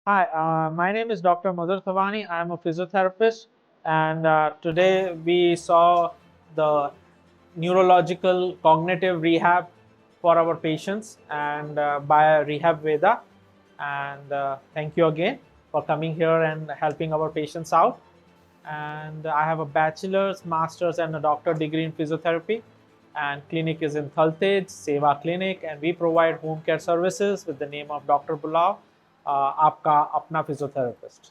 Hi, my name is Dr. Madhur Thavani. I am a physiotherapist, and today we saw the neurological cognitive rehab for our patients and by RehabVeda. And thank you again for coming here and helping our patients out. And I have a bachelor's, master's, and a doctor degree in physiotherapy. And clinic is in Thaltej, Seva Clinic, and we provide home care services with the name of Dr. Bulao, आपका अपना physiotherapist.